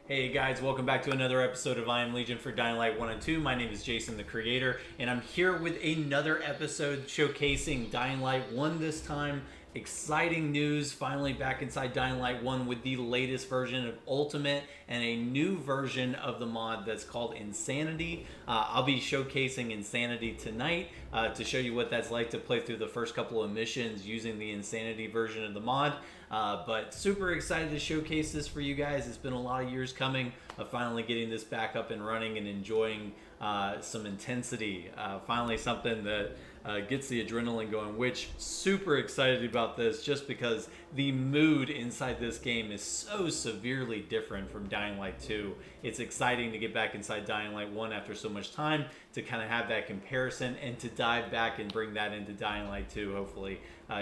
Hey guys, welcome back to another episode of I Am Legion for Dying Light 1 and 2. My name is Jason, the creator, and I'm here with another episode showcasing Dying Light 1 this time. Exciting news, finally back inside Dying Light 1 with the latest version of Ultimate and a new version of the mod that's called Insanity. I'll be showcasing Insanity tonight to show you what that's like to play through the first couple of missions using the Insanity version of the mod. But super excited to showcase this for you guys. It's been a lot of years coming of finally getting this back up and running and enjoying some intensity. Finally something that gets the adrenaline going, which super excited about this just because the mood inside this game is so severely different from Dying Light 2. It's exciting to get back inside Dying Light 1 after so much time to kind of have that comparison and to dive back and bring that into Dying Light 2 hopefully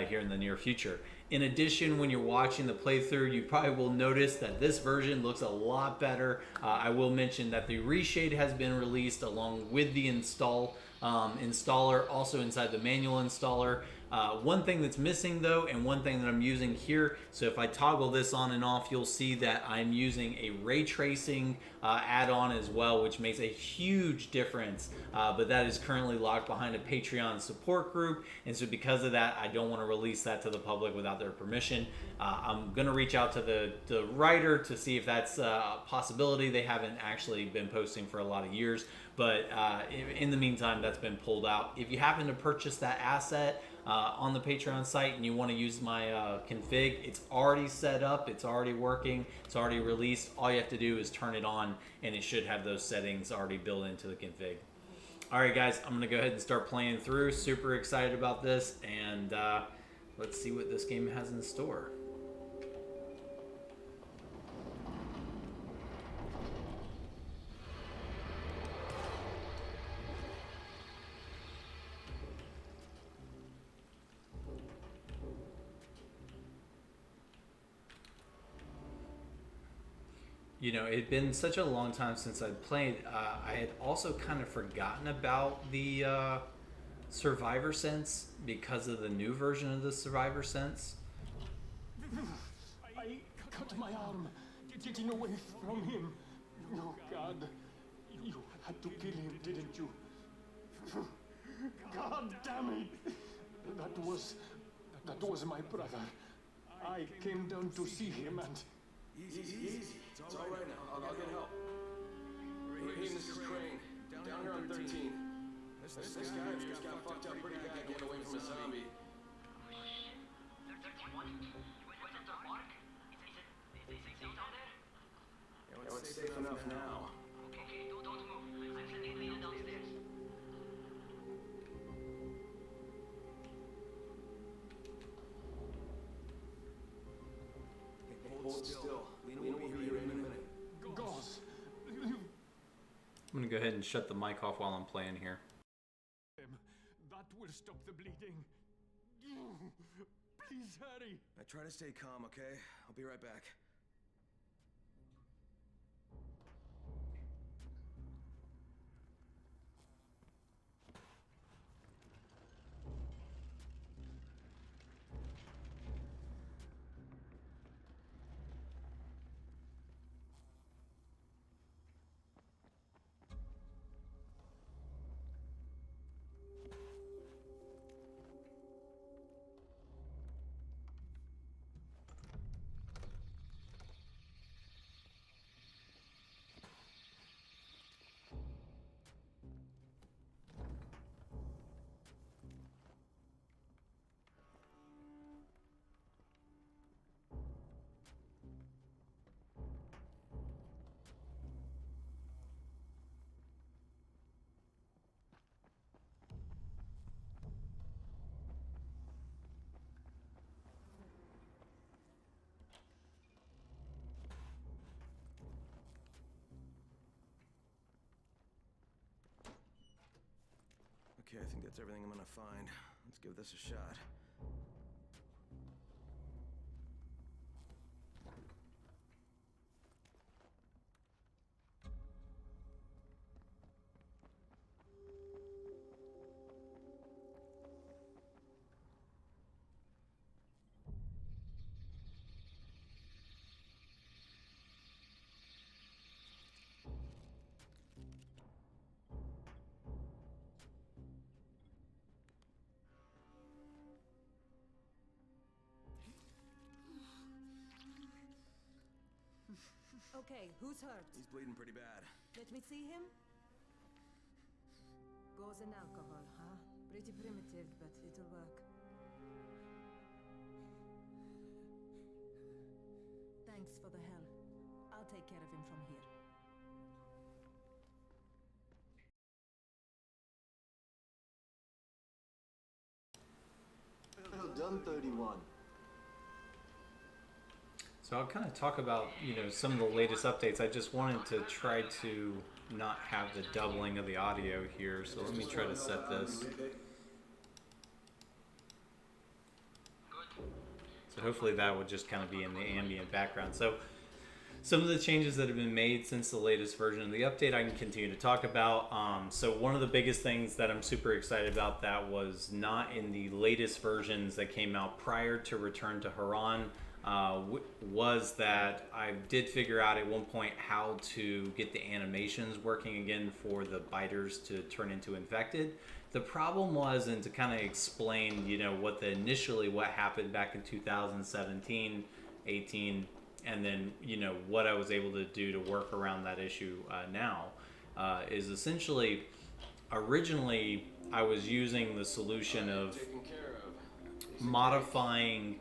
here in the near future. In addition, when you're watching the playthrough, you probably will notice that this version looks a lot better. I will mention that the reshade has been released along with the installer, also inside the manual installer. One thing that's missing though, and one thing that I'm using here, so if I toggle this on and off, you'll see that I'm using a Raytracing add-on as well, which makes a huge difference, but that is currently locked behind a Patreon support group, and so because of that, I don't want to release that to the public without their permission. I'm going to reach out to the writer to see if that's a possibility. They haven't actually been posting for a lot of years, but in the meantime, that's been pulled out. If you happen to purchase that asset on the Patreon site and you want to use my config, it's already set up, it's already working, it's already released. All you have to do is turn it on and it should have those settings already built into the config. Alright guys, I'm going to go ahead and start playing through. Super excited about this, and let's see what this game has in store. You know, it had been such a long time since I'd played. I had also kind of forgotten about the Survivor Sense because of the new version of the Survivor Sense. I cut my arm getting away from him. Oh, God. You had to kill him, didn't you? God damn it! That was my brother. I came down to see him and... Easy. It's all right now. I'll get help. This is Crane. Down here on 13. This guy just got fucked up pretty bad getting away from a zombie. 31? You went to the park? Is it safe down there? Yeah, it's safe enough now. Okay, don't move. I'm sending Lena downstairs. Hold still. Lena will be here in a minute. Gauze. I'm going to go ahead and shut the mic off while I'm playing here. That will stop the bleeding. Please hurry. I try to stay calm, okay? I'll be right back. Okay, I think that's everything I'm gonna find. Let's give this a shot. Okay, who's hurt? He's bleeding pretty bad. Let me see him. Gauze and alcohol, huh? Pretty primitive, but it'll work. Thanks for the help. I'll take care of him from here. Well done, 31. So I'll kind of talk about, some of the latest updates. I just wanted to try to not have the doubling of the audio here. So let me try to set this. So hopefully that would just kind of be in the ambient background. So some of the changes that have been made since the latest version of the update I can continue to talk about. So one of the biggest things that I'm super excited about that was not in the latest versions that came out prior to Return to Haran was that I did figure out at one point how to get the animations working again for the biters to turn into infected. The problem was, and to kind of explain, what happened back in 2017, 18, and then, what I was able to do to work around that issue now is essentially, originally I was using the solution of modifying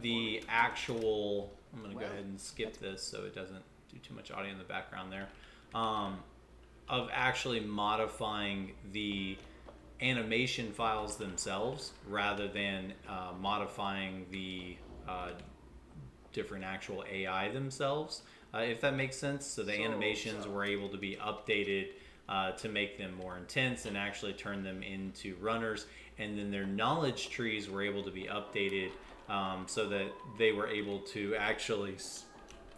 the actual, I'm going to go ahead and skip this so it doesn't do too much audio in the background there, of actually modifying the animation files themselves rather than modifying the different actual AI themselves, if that makes sense. So the animations were able to be updated to make them more intense and actually turn them into runners, and then their knowledge trees were able to be updated so that they were able to actually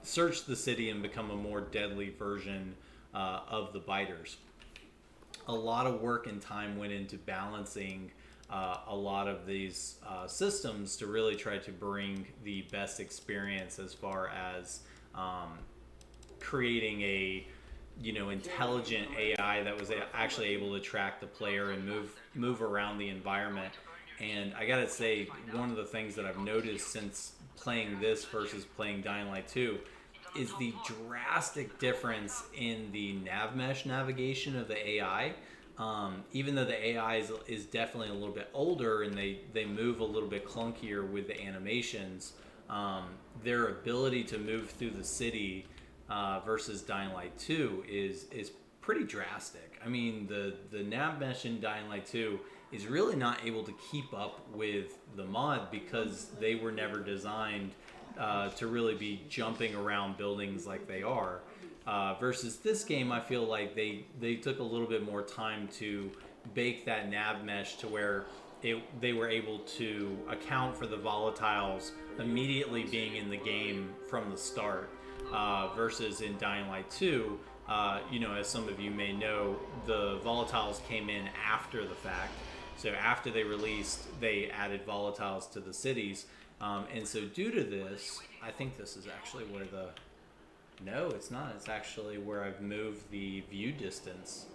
search the city and become a more deadly version of the biters. A lot of work and time went into balancing a lot of these systems to really try to bring the best experience as far as creating a intelligent AI that was actually able to track the player and move around the environment. And I gotta say, one of the things that I've noticed since playing this versus playing Dying Light 2 is the drastic difference in the nav mesh navigation of the AI. Even though the AI is definitely a little bit older and they move a little bit clunkier with the animations, their ability to move through the city versus Dying Light 2 is pretty drastic. I mean, the nav mesh in Dying Light 2 is really not able to keep up with the mod because they were never designed to really be jumping around buildings like they are. Versus this game, I feel like they took a little bit more time to bake that nav mesh to where they were able to account for the volatiles immediately being in the game from the start. Versus in Dying Light 2, as some of you may know, the volatiles came in after the fact. So after they released, they added volatiles to the cities. And so due to this, I think this is actually where no, it's not. It's actually where I've moved the view distance.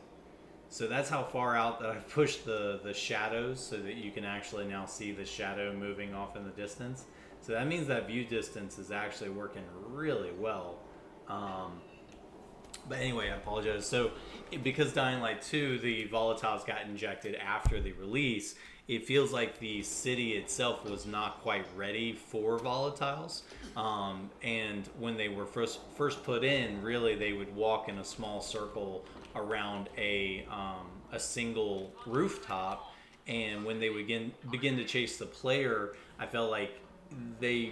So that's how far out that I've pushed the shadows so that you can actually now see the shadow moving off in the distance. So that means that view distance is actually working really well. But anyway, I apologize. So because Dying Light 2, the volatiles got injected after the release, it feels like the city itself was not quite ready for volatiles. And when they were first put in, really they would walk in a small circle around a single rooftop. And when they would begin to chase the player, I felt like they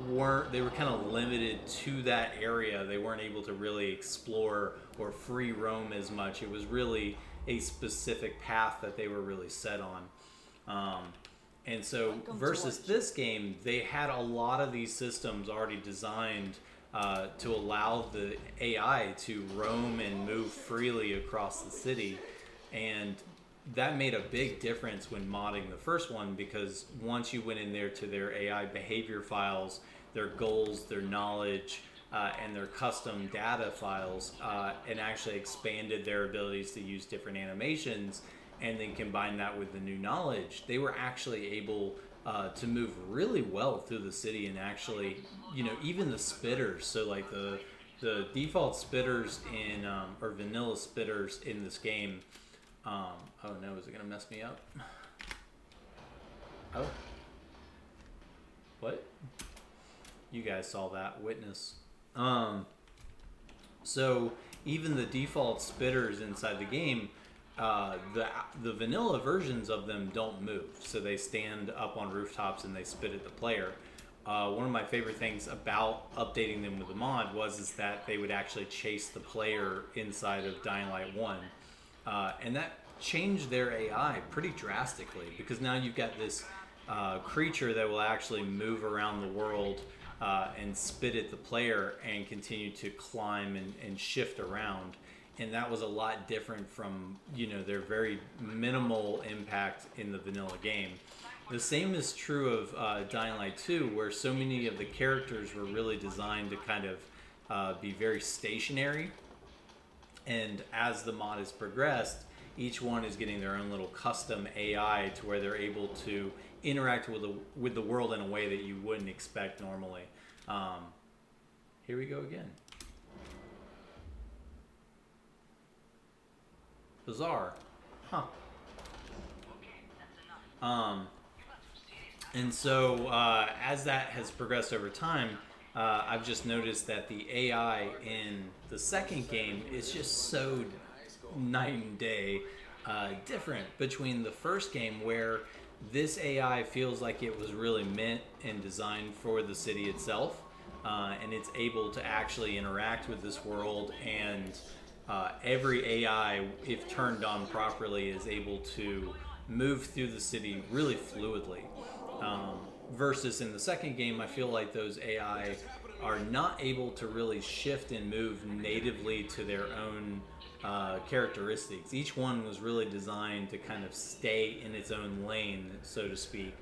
were kind of limited to that area. They weren't able to really explore or free roam as much. It was really a specific path that they were really set on. And so versus this game, they had a lot of these systems already designed to allow the AI to roam and move freely across the city. And that made a big difference when modding the first one, because once you went in there to their AI behavior files, their goals, their knowledge, and their custom data files, and actually expanded their abilities to use different animations, and then combine that with the new knowledge, they were actually able to move really well through the city. And actually, even the spitters, so like the the default spitters in or vanilla spitters in this game. Oh no, is it gonna mess me up? Oh, what? You guys saw that, witness. So even the default spitters inside the game, the vanilla versions of them don't move, so they stand up on rooftops and they spit at the player. One of my favorite things about updating them with the mod is that they would actually chase the player inside of Dying Light 1. And that changed their AI pretty drastically, because now you've got this creature that will actually move around the world and spit at the player and continue to climb and shift around. And that was a lot different from, their very minimal impact in the vanilla game. The same is true of Dying Light 2, where so many of the characters were really designed to kind of be very stationary. And as the mod has progressed, each one is getting their own little custom AI to where they're able to interact with the world in a way that you wouldn't expect normally. Here we go again. Bizarre. Huh. And so as that has progressed over time, I've just noticed that the AI in the second game is just so night and day different between the first game, where this AI feels like it was really meant and designed for the city itself, and it's able to actually interact with this world, and every AI, if turned on properly, is able to move through the city really fluidly. Versus in the second game, I feel like those AI are not able to really shift and move natively to their own characteristics. Each one was really designed to kind of stay in its own lane, so to speak,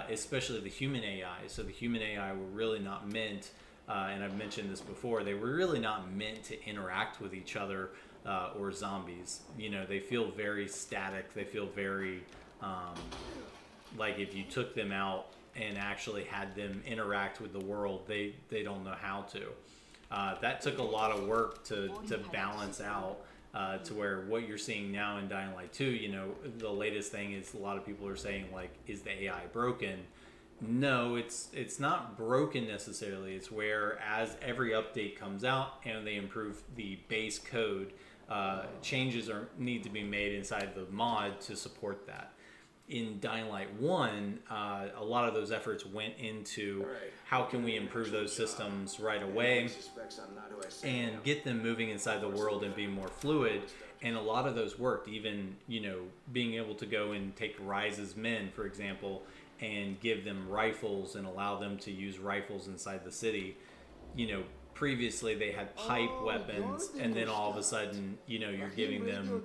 especially the human AI. So the human AI were really not meant, and I've mentioned this before, they were really not meant to interact with each other or zombies. They feel very static. They feel very like if you took them out and actually had them interact with the world, they don't know how to. That took a lot of work to balance out to where what you're seeing now in Dying Light 2, the latest thing is a lot of people are saying, like, is the AI broken? No, it's not broken necessarily. It's where as every update comes out and they improve the base code, changes need to be made inside the mod to support that. In Dying Light 1, a lot of those efforts went into how can we improve those systems right away and get them moving inside the world and be more fluid. And a lot of those worked, even, being able to go and take Ryze's men, for example, and give them rifles and allow them to use rifles inside the city. Previously they had pipe weapons, and then all of a sudden, you're giving them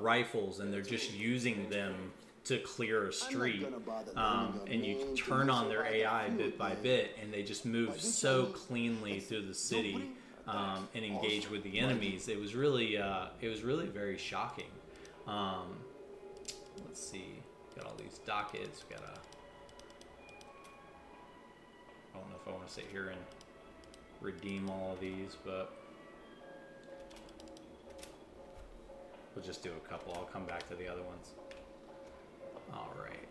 rifles, and they're just using them to clear a street, and you turn on their AI bit by bit, and they just move so cleanly through the city and engage with the enemies. It was really very shocking. Let's see, got all these dockets. I don't know if I want to sit here and redeem all of these, but we'll just do a couple. I'll come back to the other ones. All right.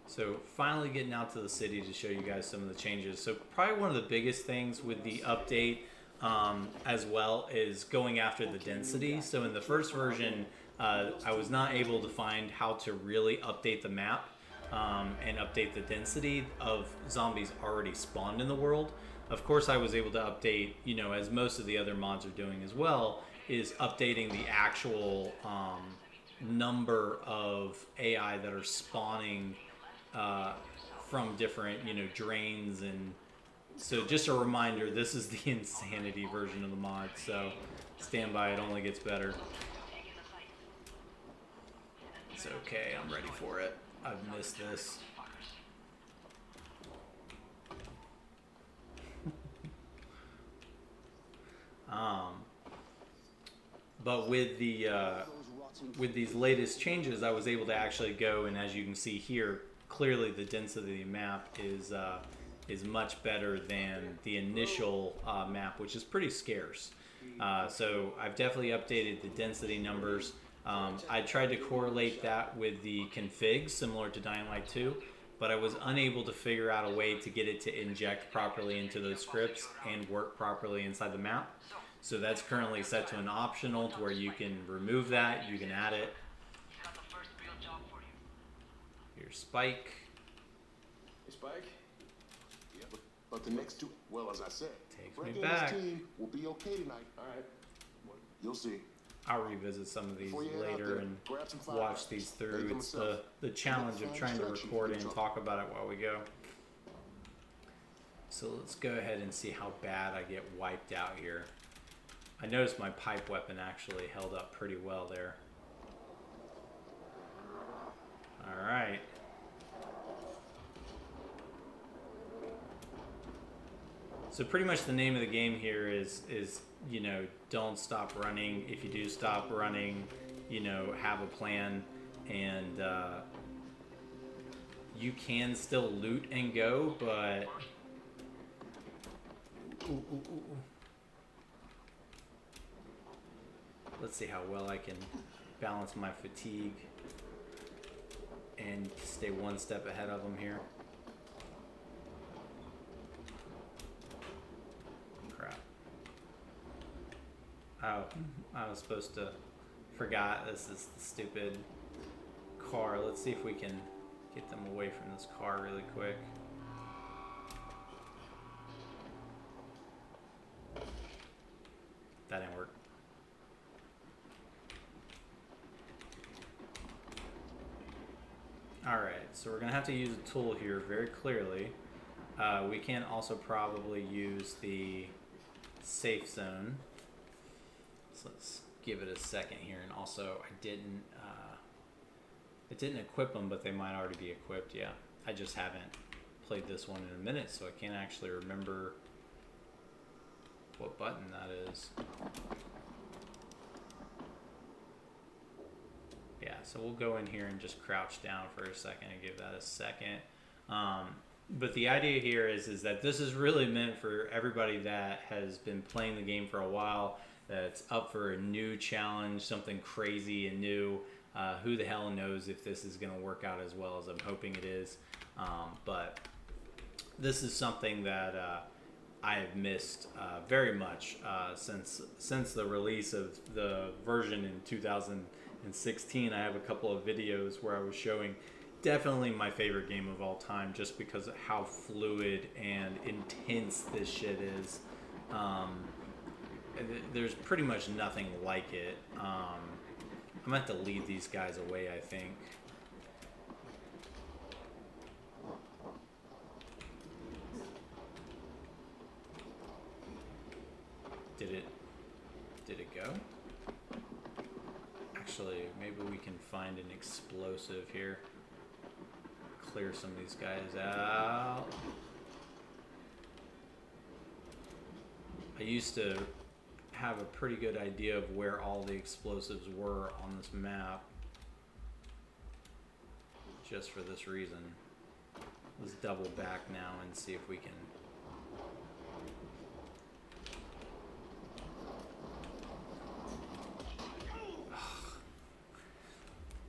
So finally getting out to the city to show you guys some of the changes. So probably one of the biggest things with the update as well is going after the density. So in the first version, I was not able to find how to really update the map and update the density of zombies already spawned in the world. Of course, I was able to update, as most of the other mods are doing as well, is updating the actual number of AI that are spawning from different, drains. And so just a reminder, this is the insanity version of the mod, so stand by, it only gets better. It's okay, I'm ready for it. I've missed this. But with these latest changes, I was able to actually go, and as you can see here, clearly the density of the map is much better than the initial map, which is pretty scarce. So I've definitely updated the density numbers. I tried to correlate that with the configs similar to Dying Light 2, but I was unable to figure out a way to get it to inject properly into those scripts and work properly inside the map. So that's currently set to an optional to where you can remove that, you can add it. Here's Spike. Hey, Spike? But the next two, well, as I said, Takes me Frankie back. and his team will be okay tonight. All right. You'll see. I'll revisit some of these Before you head out later there, and grab some watch flowers. these Make through. them It's yourself. the challenge of trying to record it and talk about it while we go. So let's go ahead and see how bad I get wiped out here. I noticed my pipe weapon actually held up pretty well there. Alright. So pretty much the name of the game here is you know, don't stop running. If you do stop running, you know, have a plan, and you can still loot and go, but let's see how well I can balance my fatigue and stay one step ahead of them here. Oh, I was supposed to... Forgot, this is the stupid car. Let's see if we can get them away from this car really quick. That didn't work. Alright, so we're going to have to use a tool here very clearly. We can also probably use the safe zone. So let's give it a second here. And also, I didn't equip them, but they might already be equipped. Yeah, I just haven't played this one in a minute, so I can't actually remember what button that is. Yeah, so we'll go in here and just crouch down for a second and give that a second. But the idea here is that this is really meant for everybody that has been playing the game for a while, that's up for a new challenge, something crazy and new. Who the hell knows if this is going to work out as well as I'm hoping it is. But this is something that I have missed very much since the release of the version in 2016. I have a couple of videos where I was showing definitely my favorite game of all time, just because of how fluid and intense this shit is. There's pretty much nothing like it. I'm gonna have to lead these guys away, I think. Did it go? Actually, maybe we can find an explosive here. Clear some of these guys out. I used to have a pretty good idea of where all the explosives were on this map, just for this reason. Let's double back now and see if we can.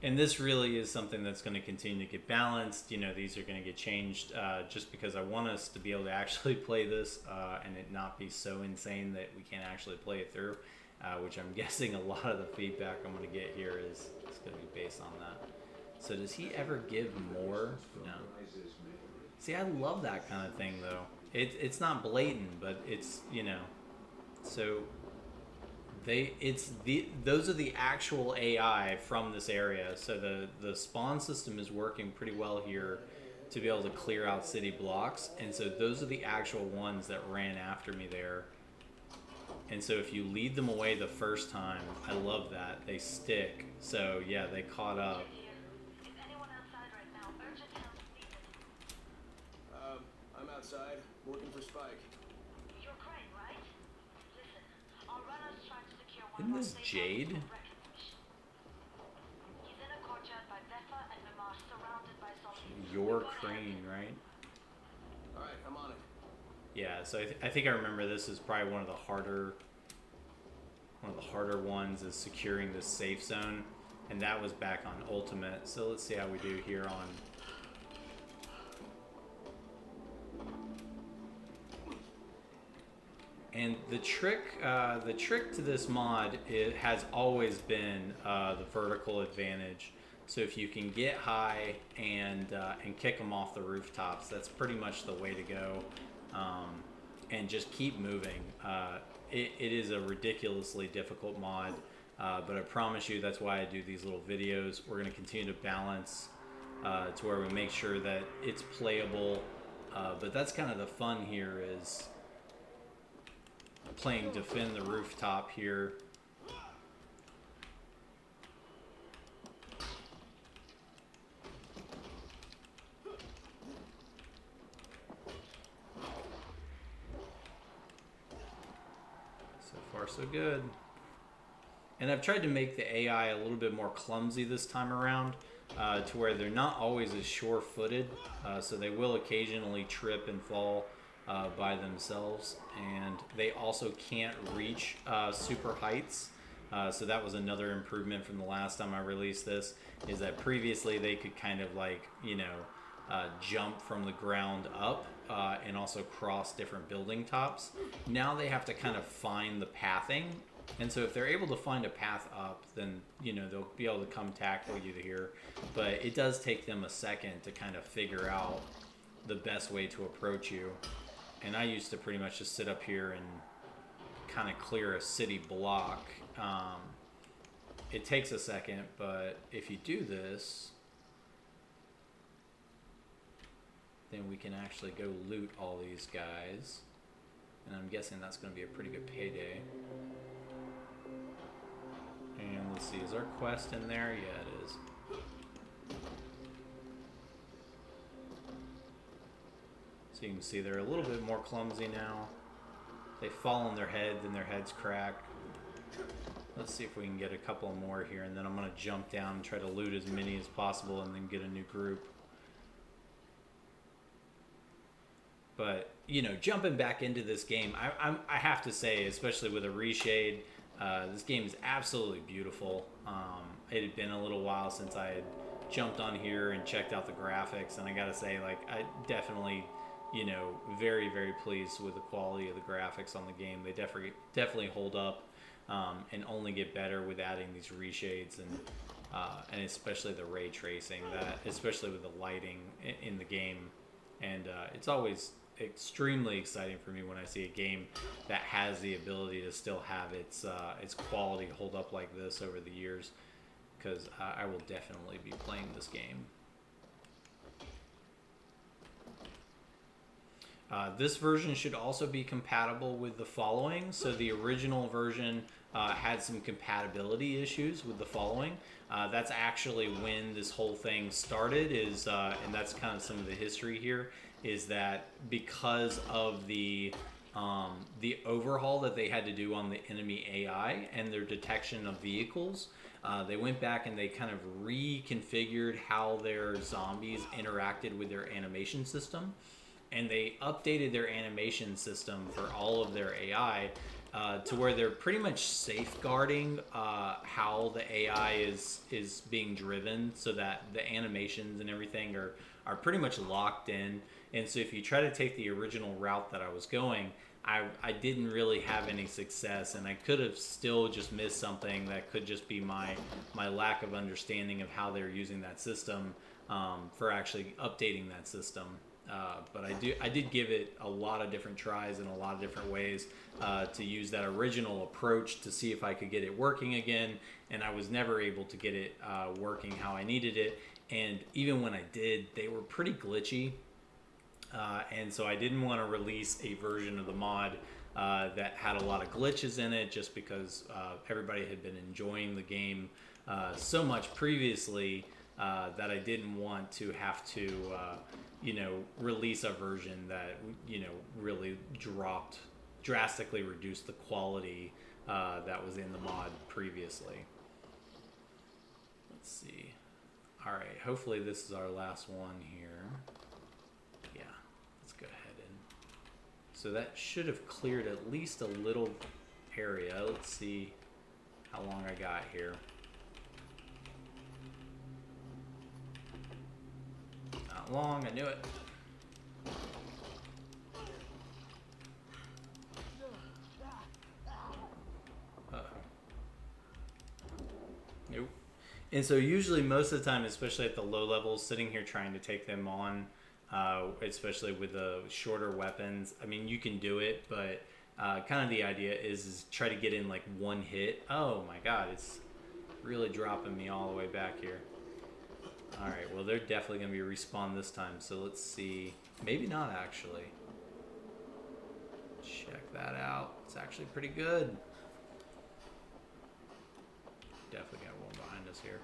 And this really is something that's going to continue to get balanced. You know, these are going to get changed just because I want us to be able to actually play this and it not be so insane that we can't actually play it through, which I'm guessing a lot of the feedback I'm going to get here is going to be based on that. So does he ever give more? No. See, I love that kind of thing, though. It's not blatant, but it's, you know, so... those are the actual AI from this area. So the spawn system is working pretty well here to be able to clear out city blocks. And so those are the actual ones that ran after me there. And so if you lead them away the first time, I love that. They stick. So yeah, they caught up. Is anyone outside right now? Urgent help needed. I'm outside, working for Spike. You're Crane, right? Listen, our runners tried to secure one Isn't of our this safe Jade? houses for recognition. He's in a courtyard by Vefa and Mimar, surrounded by soldiers. Your Crane, right? All right, I'm on it. Yeah, so I think I remember this is probably one of the harder ones is securing the safe zone, and that was back on Ultimate. So let's see how we do here on. And the trick to this mod, it has always been the vertical advantage. So if you can get high and kick them off the rooftops, that's pretty much the way to go. And just keep moving. It is a ridiculously difficult mod, but I promise you that's why I do these little videos. We're going to continue to balance to where we make sure that it's playable. But that's kind of the fun here is playing defend the rooftop here. So far so good. And I've tried to make the AI a little bit more clumsy this time around, to where they're not always as sure-footed, so they will occasionally trip and fall by themselves, and they also can't reach super heights. So that was another improvement from the last time I released this, is that previously they could kind of like, jump from the ground up and also cross different building tops. Now they have to kind of find the pathing, and so if they're able to find a path up, then they'll be able to come tackle you here. But it does take them a second to kind of figure out the best way to approach you. And I used to pretty much just sit up here and kind of clear a city block. It takes a second, but if you do this, then we can actually go loot all these guys. And I'm guessing that's going to be a pretty good payday. And let's see, is our quest in there? Yeah, it is. So you can see they're a little bit more clumsy now. They fall on their heads and their heads crack. Let's see if we can get a couple more here, and then I'm going to jump down and try to loot as many as possible and then get a new group. But, jumping back into this game, I have to say, especially with a reshade, this game is absolutely beautiful. It had been a little while since I had jumped on here and checked out the graphics, and I gotta say, I definitely, very, very pleased with the quality of the graphics on the game. They definitely hold up, and only get better with adding these reshades and especially the ray tracing, especially with the lighting in the game. And it's always extremely exciting for me when I see a game that has the ability to still have its quality hold up like this over the years, because I will definitely be playing this game. This version should also be compatible with the following. So the original version had some compatibility issues with the following. That's actually when this whole thing started, and that's kind of some of the history here, is that because of the overhaul that they had to do on the enemy AI and their detection of vehicles, they went back and they kind of reconfigured how their zombies interacted with their animation system. And they updated their animation system for all of their AI to where they're pretty much safeguarding how the AI is being driven, so that the animations and everything are pretty much locked in. And so if you try to take the original route that I was going, I didn't really have any success, and I could have still just missed something that could just be my lack of understanding of how they're using that system for actually updating that system. But I did give it a lot of different tries in a lot of different ways to use that original approach to see if I could get it working again, and I was never able to get it working how I needed it. And even when I did, they were pretty glitchy, and so I didn't want to release a version of the mod that had a lot of glitches in it, just because everybody had been enjoying the game so much previously that I didn't want to have to release a version that really drastically reduced the quality that was in the mod previously. Let's see. All right, hopefully this is our last one here. Yeah, let's go ahead So that should have cleared at least a little area. Let's see how long I got here. Not long, I knew it. Nope. And so usually most of the time, especially at the low levels, sitting here trying to take them on, especially with the shorter weapons, I mean, you can do it, but kind of the idea is try to get in like one hit. Oh my god, it's really dropping me all the way back here. Alright, well they're definitely going to be respawned this time, so let's see. Maybe not actually. Check that out. It's actually pretty good. Definitely got one behind us here.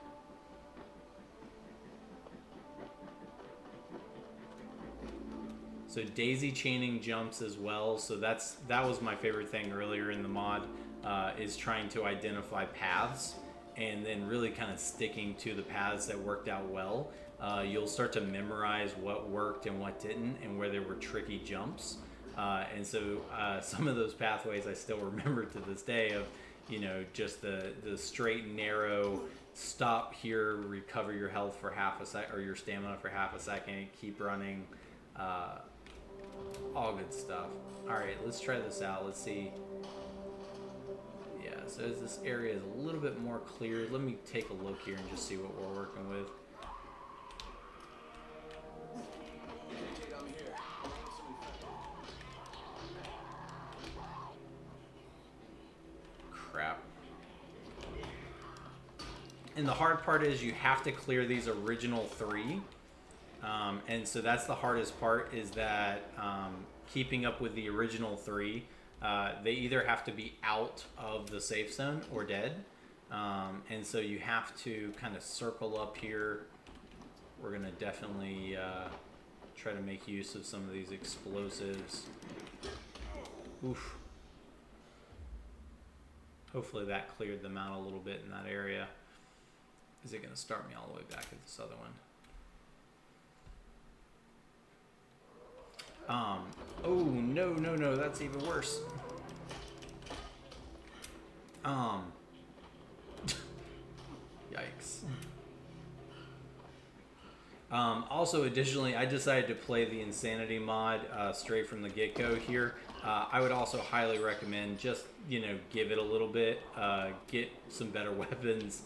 So daisy chaining jumps as well. So that was my favorite thing earlier in the mod, is trying to identify paths and then really kind of sticking to the paths that worked out well. You'll start to memorize what worked and what didn't, and where there were tricky jumps. And so some of those pathways I still remember to this day of, you know, just the straight and narrow, stop here, recover your health for half a sec, or your stamina for half a second, keep running, all good stuff. All right, let's try this out. Let's see. Yeah, so as this area is a little bit more clear, let me take a look here and just see what we're working with. Crap. And the hard part is you have to clear these original 3. And so that's the hardest part, is that keeping up with the original 3. They either have to be out of the safe zone or dead. And so you have to kind of circle up here. We're going to definitely try to make use of some of these explosives. Oof. Hopefully that cleared them out a little bit in that area. Is it going to start me all the way back at this other one? Oh, no, that's even worse. Yikes. Also, additionally, I decided to play the Insanity mod straight from the get-go here. I would also highly recommend just, you know, give it a little bit, get some better weapons,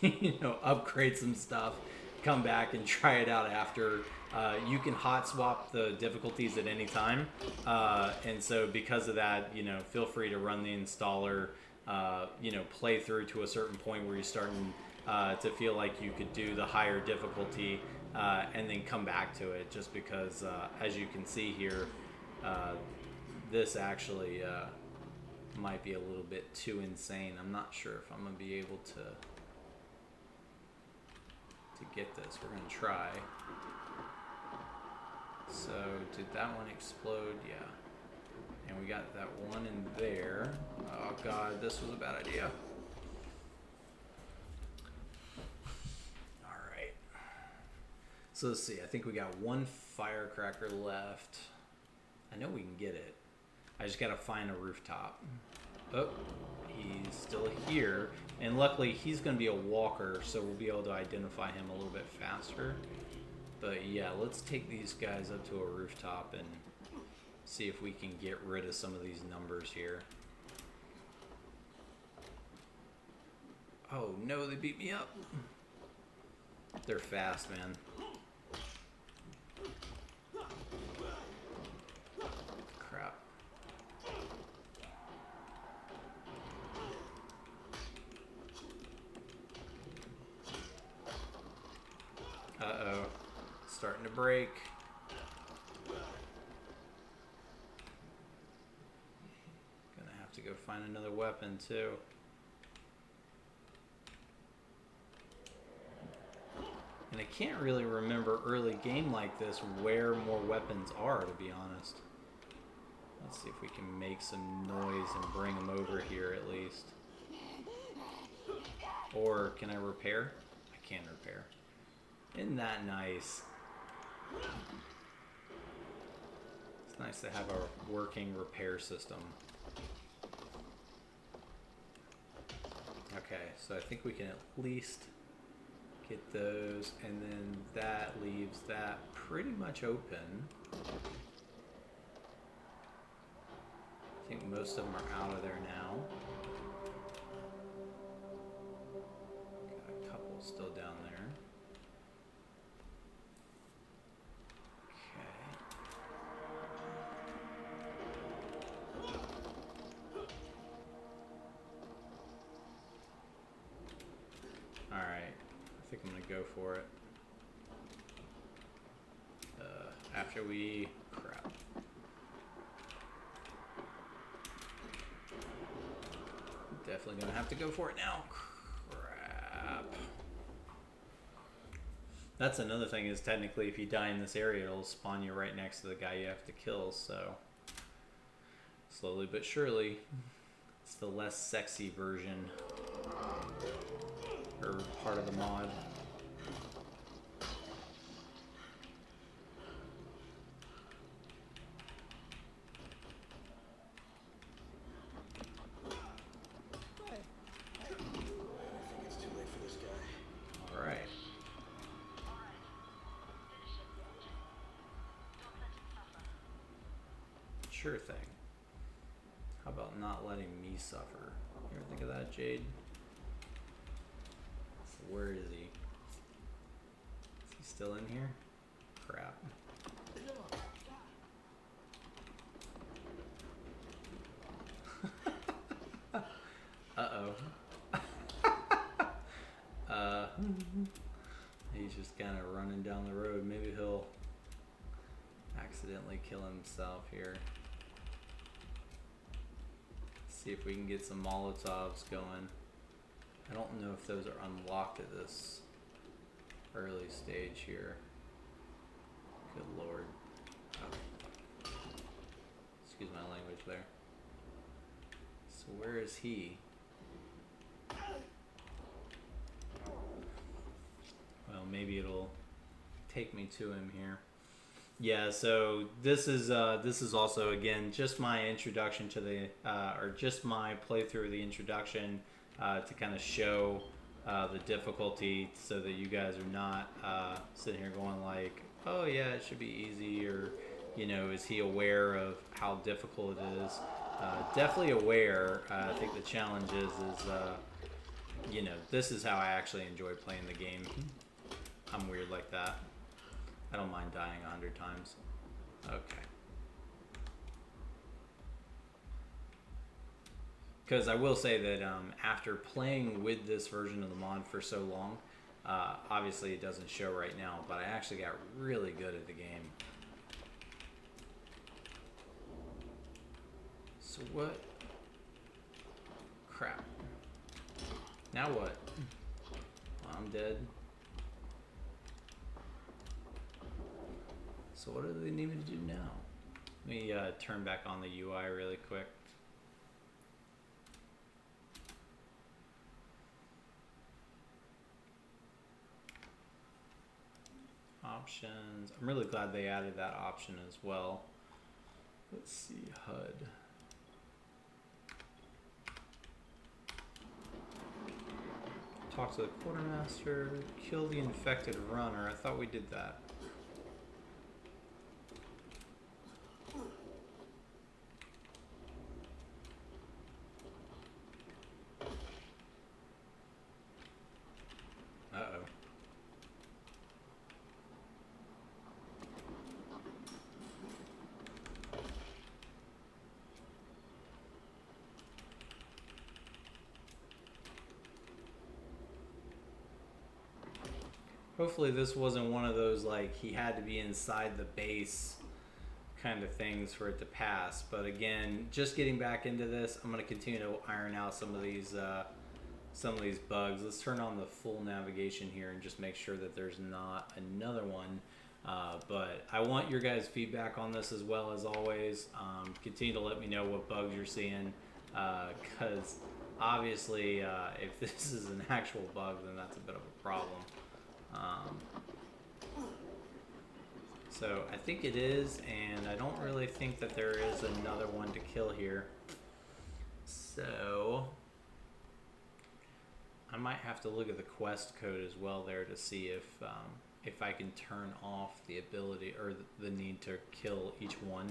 you know, upgrade some stuff, come back and try it out after. You can hot swap the difficulties at any time, and so because of that, you know, feel free to run the installer, you know, play through to a certain point where you're starting to feel like you could do the higher difficulty, and then come back to it, just because as you can see here, this actually might be a little bit too insane. I'm not sure if I'm gonna be able to get this. We're gonna try. So did that one explode? Yeah. And we got that one in there. Oh god, this was a bad idea. Alright. So let's see, I think we got one firecracker left. I know we can get it. I just gotta find a rooftop. Oh, he's still here. And luckily he's gonna be a walker, so we'll be able to identify him a little bit faster. But yeah, let's take these guys up to a rooftop and see if we can get rid of some of these numbers here. Oh no, they beat me up. They're fast, man. Crap. Uh-oh. Starting to break. Gonna have to go find another weapon too. And I can't really remember early game like this where more weapons are, to be honest. Let's see if we can make some noise and bring them over here at least. Or can I repair? I can repair. Isn't that nice? It's nice to have a working repair system. Okay, so I think we can at least get those, and then that leaves that pretty much open. I think most of them are out of there now. Got a couple still down there. I'm gonna go for it. After we crap. Definitely gonna have to go for it now. Crap. That's another thing is technically if you die in this area, it'll spawn you right next to the guy you have to kill. So slowly but surely, it's the less sexy version or part of the mod. Sure thing. How about not letting me suffer? You ever think of that, Jade? So where is he? Is he still in here? Crap. Uh-oh. He's just kind of running down the road. Maybe he'll accidentally kill himself here. See if we can get some Molotovs going. I don't know if those are unlocked at this early stage here. Good lord. Oh. Excuse my language there. So where is he? Well, maybe it'll take me to him here. Yeah, so this is also again just my introduction to the or just my playthrough of the introduction to kind of show the difficulty so that you guys are not sitting here going like, oh yeah, it should be easy, or you know, is he aware of how difficult it is? Definitely aware. I think the challenge is you know, this is how I actually enjoy playing the game. I'm weird like that. I don't mind dying 100 times. Okay. Because I will say that after playing with this version of the mod for so long, obviously it doesn't show right now, but I actually got really good at the game. So what? Crap. Now what? Well, I'm dead. So what do they need me to do now? Let me turn back on the UI really quick. Options. I'm really glad they added that option as well. Let's see, HUD. Talk to the quartermaster. Kill the infected runner. I thought we did that. Uh-oh. Hopefully this wasn't one of those like he had to be inside the base kind of things for it to pass. But again, just getting back into this, I'm going to continue to iron out some of these bugs. Let's turn on the full navigation here and just make sure that there's not another one. But I want your guys' feedback on this as well as always. Continue to let me know what bugs you're seeing, because obviously if this is an actual bug, then that's a bit of a problem. So I think it is, and I don't really think that there is another one to kill here. So I might have to look at the quest code as well there to see if I can turn off the ability or the need to kill each one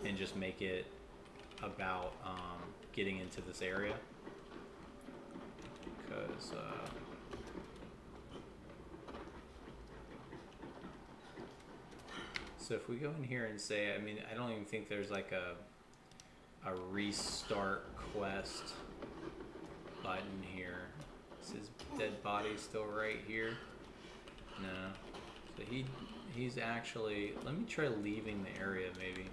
and just make it about getting into this area. Because so if we go in here and say, I mean, I don't even think there's like a restart quest button here. Is his dead body still right here? No. So he's actually, let me try leaving the area maybe.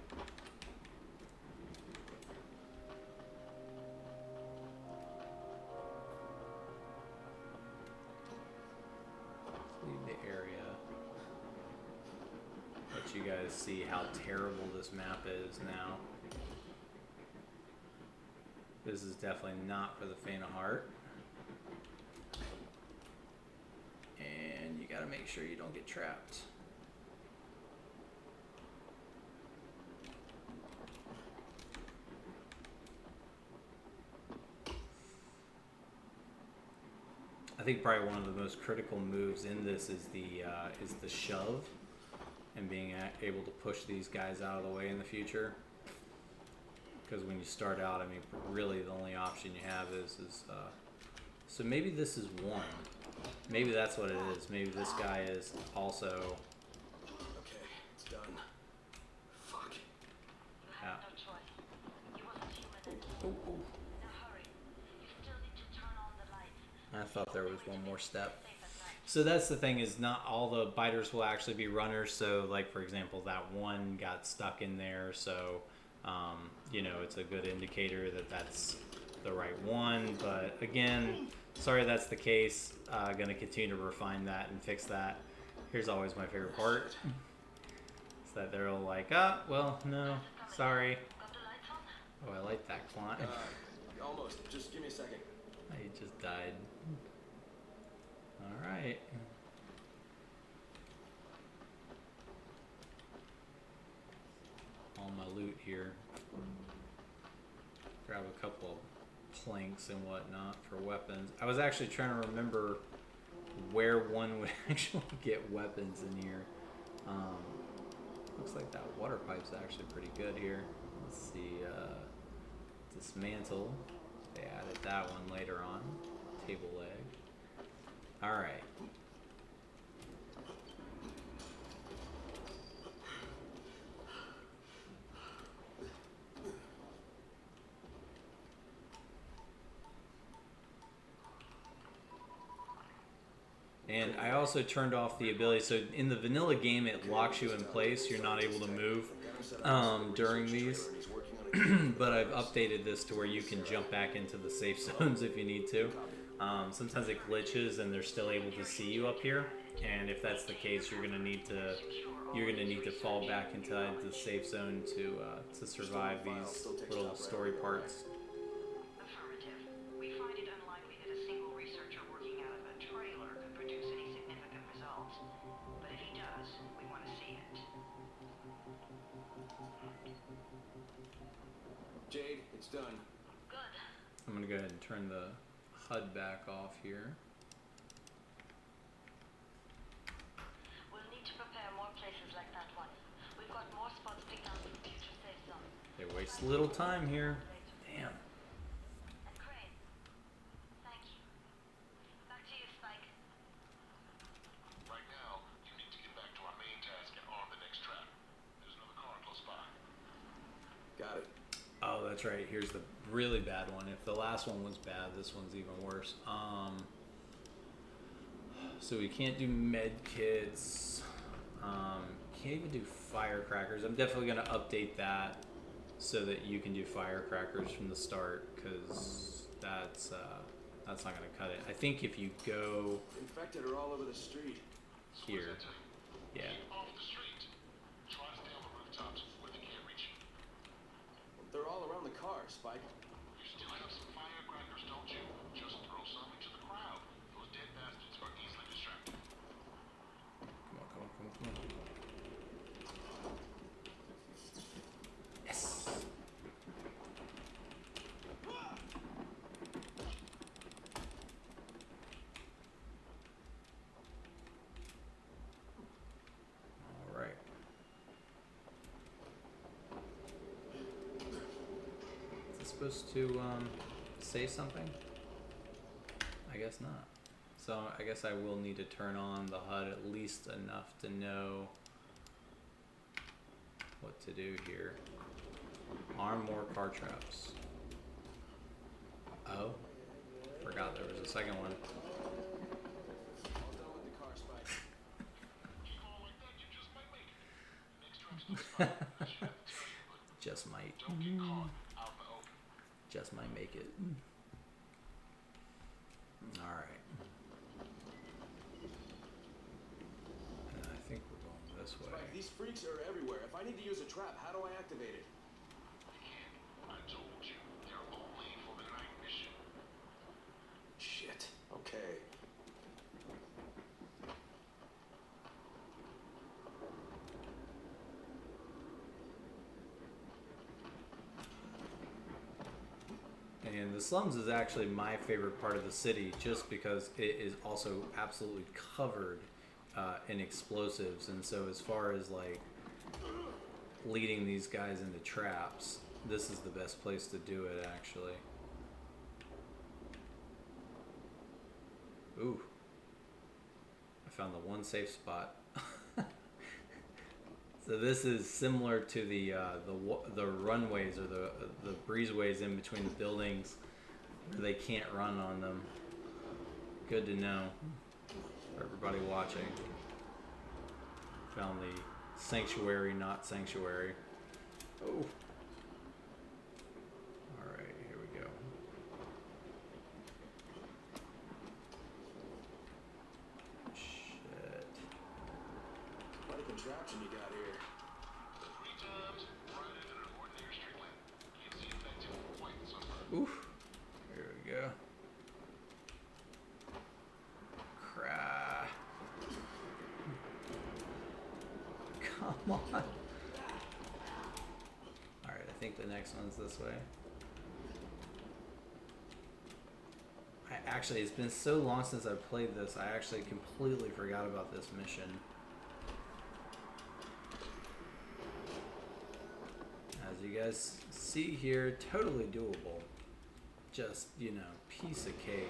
Leave the area. Let you guys see how terrible this map is now. This is definitely not for the faint of heart. And you gotta make sure you don't get trapped. I think probably one of the most critical moves in this is the shove, and being able to push these guys out of the way in the future. Because when you start out, I mean, really the only option you have is so maybe this is one. Maybe that's what it is. Maybe this guy is also. Okay, it's done. Fuck. You have no choice. You want a few minutes. Oh, In a hurry. You still need to turn on the lights. I thought there was one more step. So that's the thing, is not all the biters will actually be runners. So like, for example, that one got stuck in there. So, you know, it's a good indicator that that's the right one. But again, sorry that's the case. Going to continue to refine that and fix that. Here's always my favorite part. Is that they're all like, well, no, sorry. Got the lights on? Oh, I like that climb. Almost. Just give me a second. He just died. Alright. All my loot here. Grab a couple of planks and whatnot for weapons. I was actually trying to remember where one would actually get weapons in here. Looks like that water pipe's actually pretty good here. Let's see, dismantle. They added that one later on. Table leg. Alright. And I also turned off the ability, so in the vanilla game it locks you in place, you're not able to move during these. But I've updated this to where you can jump back into the safe zones if you need to. Sometimes it glitches and they're still able to see you up here, and if that's the case, you're gonna need to fall back into the safe zone to survive these little story parts. Affirmative. We find it unlikely that a single researcher working out of a trailer could produce any significant results. But if he does, we want to see it. Jade, it's done. Good. I'm gonna go ahead and turn the HUD back off here. We'll need to prepare more places like that one. We've got more spots picked out for future safe zones. They waste a little time here. Damn. And Crane, thank you. Back to you, Spike. Right now, you need to get back to our main task and arm the next trap. There's another car close by. Got it. Oh, that's right. Here's the really bad one. If the last one was bad, this one's even worse. So we can't do med kits. Can't even do firecrackers. I'm definitely gonna update that so that you can do firecrackers from the start, because that's not gonna cut it. I think if you go Infected are all over the street. here, yeah. Off the street. Try to stay on the rooftops where they can't reach you. They're all around the car, Spike. You still have some firecrackers, don't you? Just throw some into the crowd. Those dead bastards are easily distracted. Come on, come on, come on, come on. supposed to say something? I guess not. So I guess I will need to turn on the HUD at least enough to know what to do here. Arm more car traps. Oh, forgot there was a second one. All done with the car, Spike. Keep on like that, you just might make it. Next trap's no spot. I should have to tell you, but Just might. don't get caught out in the open. Just might make it. Alright. And I think we're going this way. Spike, these freaks are everywhere. If I need to use a trap, how do I activate it? You can't. I told you. They're only for the night mission. Shit. Okay. And the slums is actually my favorite part of the city just because it is also absolutely covered in explosives. And so as far as like leading these guys into traps, this is the best place to do it actually. Ooh. I found the one safe spot. So this is similar to the runways or the breezeways in between the buildings where they can't run on them. Good to know for everybody watching. Found the sanctuary, not sanctuary. Oh. All right, here we go. Shit. What a contraption you got here. 3 times, right into an ordinary street lamp. Keeps the infected from white sunburn. Oof. Here we go. Cry. Come on. Alright, I think the next one's this way. Actually, it's been so long since I've played this, I actually completely forgot about this mission. As you guys see here, totally doable. Just, you know, piece of cake.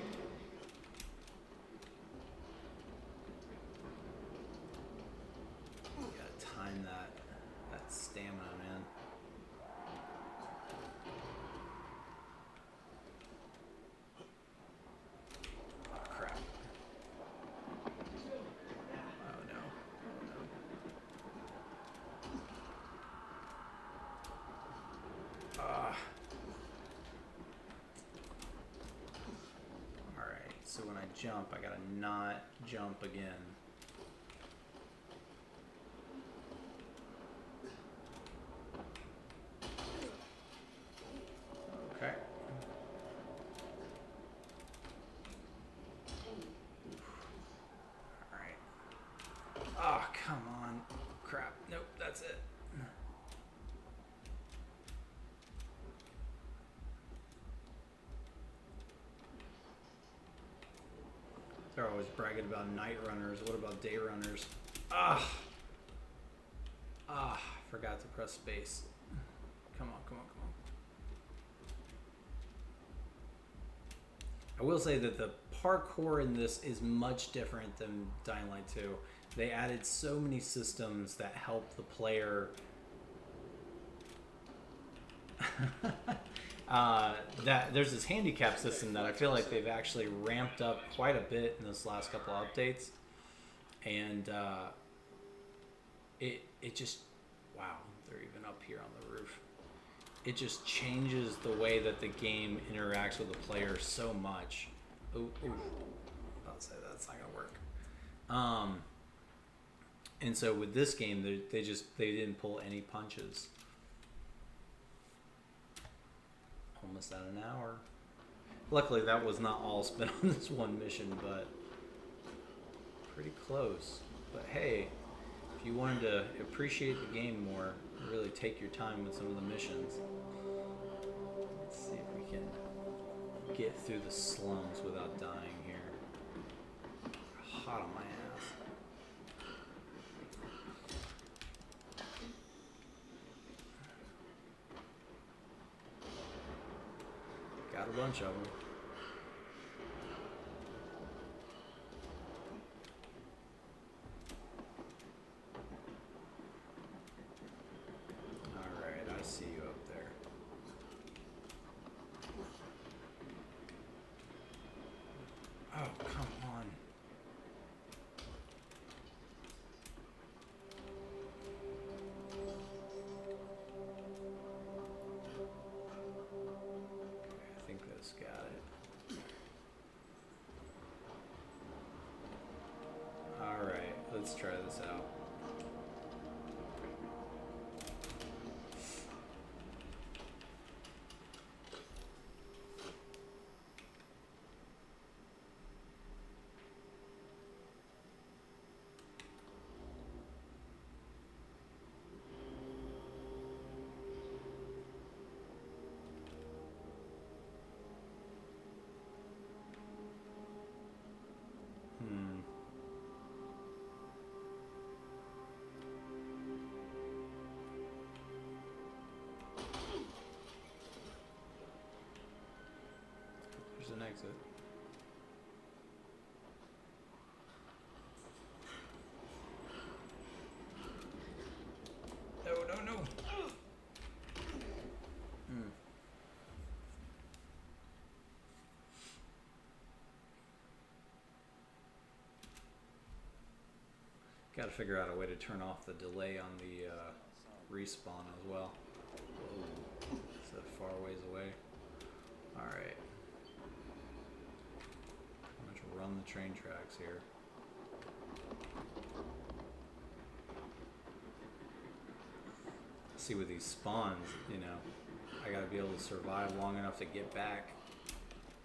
You gotta time that stamina, man. Oh, crap. Oh no. Alright, so when I jump, I gotta not jump again. Okay. Alright. Oh, come on. Crap. Nope, that's it. They're always bragging about night runners. What about day runners? Ah! Ah, forgot to press space. Come on, come on, come on. I will say that the parkour in this is much different than Dying Light 2. They added so many systems that help the player that there's this handicap system that I feel like they've actually ramped up quite a bit in this last couple of updates, and it just, wow, they're even up here on the roof. It just changes the way that the game interacts with the player so much. Ooh, ooh. I'll say that's not gonna work. And so with this game, they didn't pull any punches. Almost at an hour. Luckily, that was not all spent on this one mission, but pretty close. But hey, if you wanted to appreciate the game more, really take your time with some of the missions. Let's see if we can get through the slums without dying here. Hot on my ass. Got a bunch of them. Alright, I see you up there. Oh, come on. I think this got it. Alright, let's try this out. There's an exit. No, no, no. Got to figure out a way to turn off the delay on the respawn as well. Whoa. Is that far ways away? Alright. I'm going to run the train tracks here. See with these spawns, you know, I gotta be able to survive long enough to get back.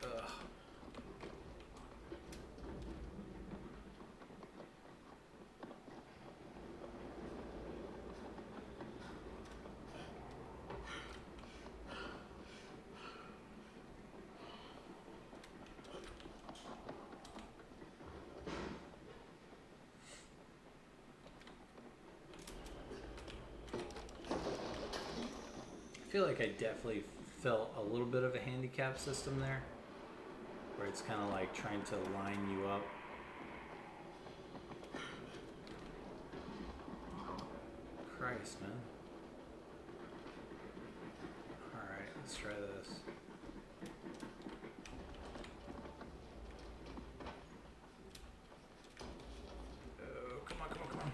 Ugh. I feel like I definitely felt a little bit of a handicap system there, where it's kind of like trying to line you up. Christ, man. Alright, let's try this. Oh, come on, come on, come on.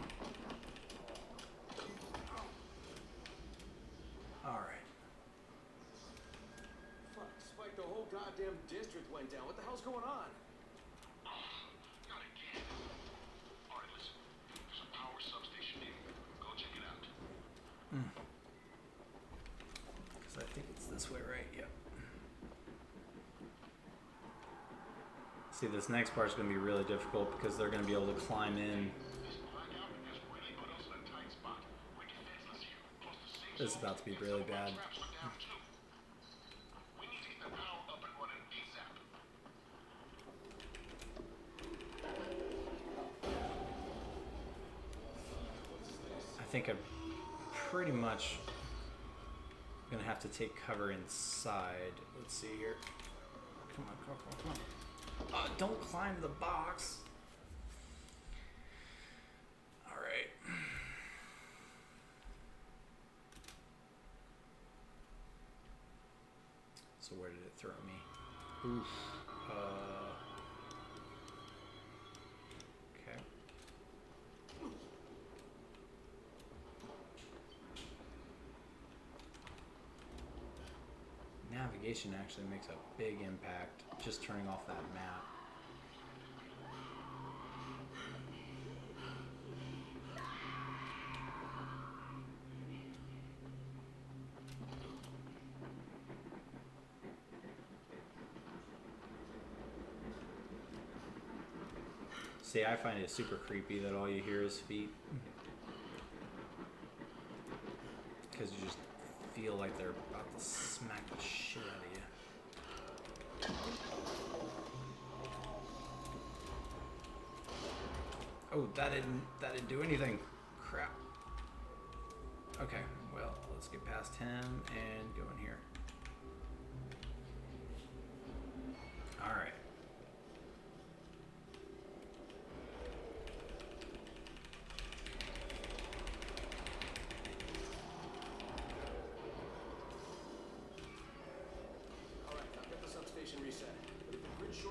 Alright. Fuck, Spike, the whole goddamn district went down. What the hell's going on? Not again. Alright, listen. There's a power substation near you. Go check it out. Because I think it's this way, right? Yep. See, this next part's going to be really difficult because they're going to be able to climb in. This blackout has really put us in a tight spot. We're defenseless here. Close to safe This is about to be really bad. traps went down too. We need to get the power up and running ASAP. I think I'm pretty much going to have to take cover inside. Let's see here. Come on, come on, come on, come on. Don't climb the box. Alright. So where did it throw me? Oof. Okay. Navigation actually makes a big impact, just turning off that map. See, I find it super creepy that all you hear is feet. Because you just feel like they're about to smack the shit out of you. Oh, that didn't do anything. Crap. Okay, well, let's get past him and go in here.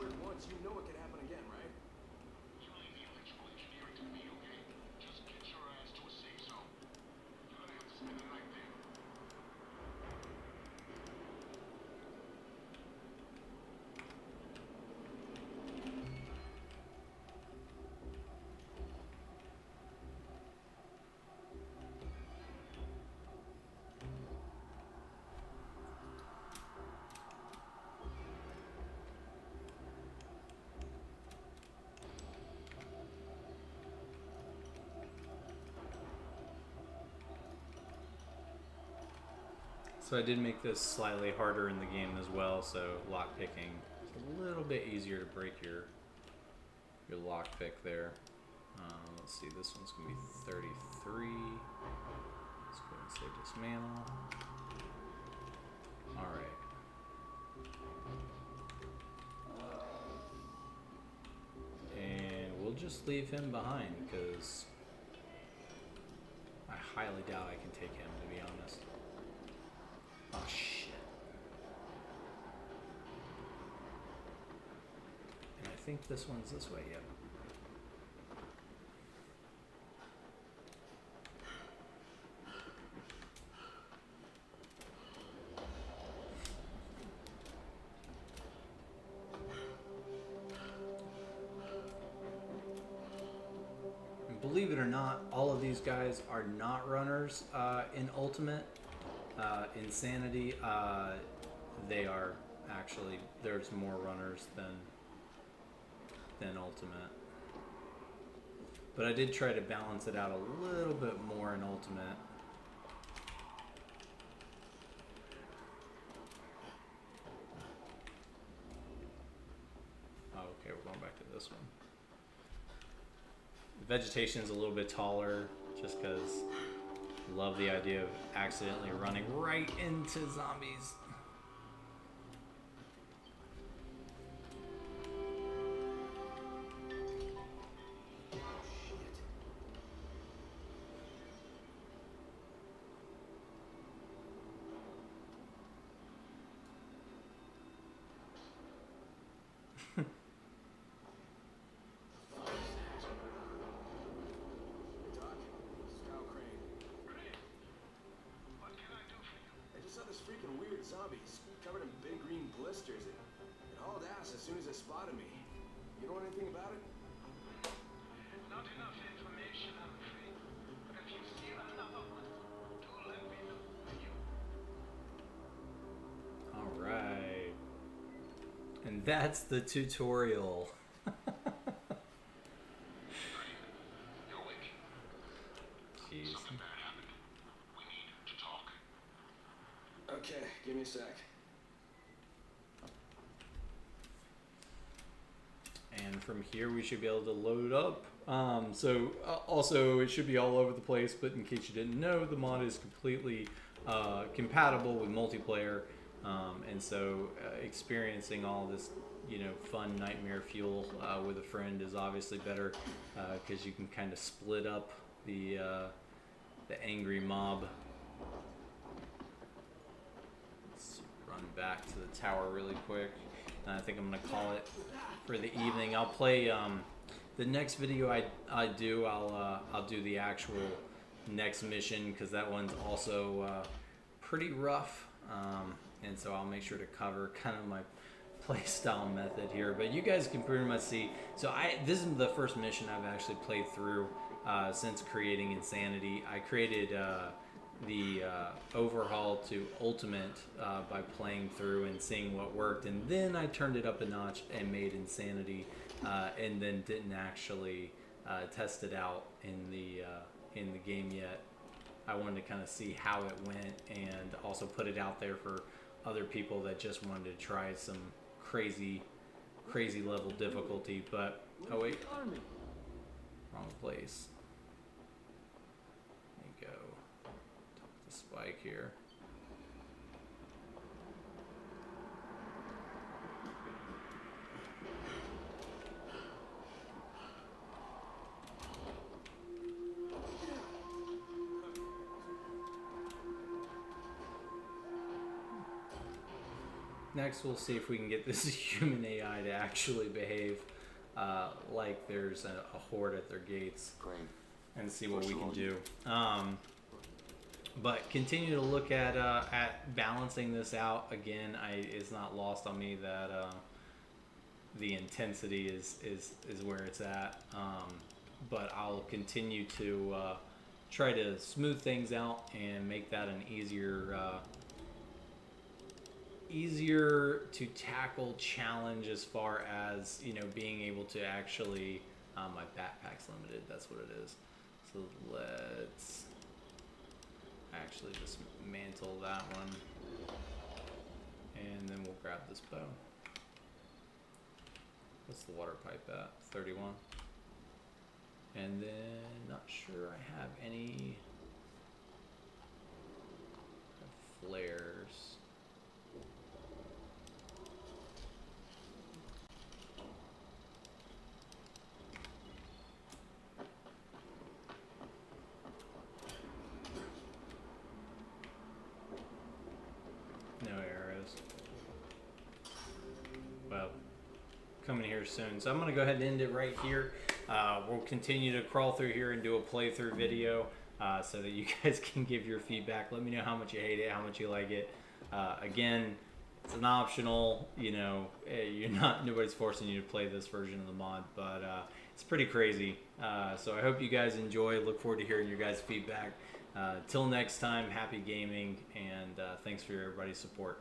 destroy it once, you know it can happen again, right? You leave the electrical engineering to me, okay? Just get your ass to a safe zone. You're gonna have to spend the night there. So I did make this slightly harder in the game as well, so lock picking is a little bit easier to break your lock pick there. Let's see, this one's gonna be 33. Let's go and say dismantle. All right. And we'll just leave him behind because I highly doubt I can take him, to be honest. Oh shit. And I think this one's this way, yep. And believe it or not, all of these guys are not runners in Ultimate. Insanity, they are actually, there's more runners than Ultimate. But I did try to balance it out a little bit more in Ultimate. Oh, okay, we're going back to this one. The vegetation is a little bit taller just because love the idea of accidentally running right into zombies. Zombies covered in big green blisters. It hauled ass as soon as it spotted me. You know anything about it? Not enough information, I'm afraid. But if you see another one, do let me know, will you? All right. And that's the tutorial. You're awake. Jeez. Something bad happened. We need to talk. Okay, give me a sec. And from here we should be able to load up. Also it should be all over the place, but in case you didn't know, the mod is completely compatible with multiplayer. And so experiencing all this, fun nightmare fuel with a friend is obviously better because you can kind of split up the angry mob. Run back to the tower really quick. And I think I'm gonna call it for the evening. I'll play the next video I do. I'll do the actual next mission because that one's also pretty rough. And so I'll make sure to cover kind of my play style method here. But you guys can pretty much see. So this is the first mission I've actually played through since creating Insanity. I created the overhaul to Ultimate by playing through and seeing what worked, and then I turned it up a notch and made Insanity, and then didn't actually test it out in the game yet. I wanted to kind of see how it went and also put it out there for other people that just wanted to try some crazy level difficulty. But oh wait, wrong place. Spike here. Next, we'll see if we can get this human AI to actually behave like there's a horde at their gates, and see what we can do. But continue to look at balancing this out. Again, it's not lost on me that the intensity is where it's at. But I'll continue to try to smooth things out and make that an easier to tackle challenge, as far as, you know, being able to actually my backpack's limited, that's what it is. So let's actually dismantle that one, and then we'll grab this bow. What's the water pipe at? 31. And then not sure I have any flares. No arrows. Well, coming here soon. So I'm going to go ahead and end it right here. We'll continue to crawl through here and do a playthrough video so that you guys can give your feedback. Let me know how much you hate it, how much you like it. Again, it's an optional, you know, nobody's forcing you to play this version of the mod, but it's pretty crazy. So I hope you guys enjoy. Look forward to hearing your guys' feedback. Till next time, happy gaming, and thanks for everybody's support.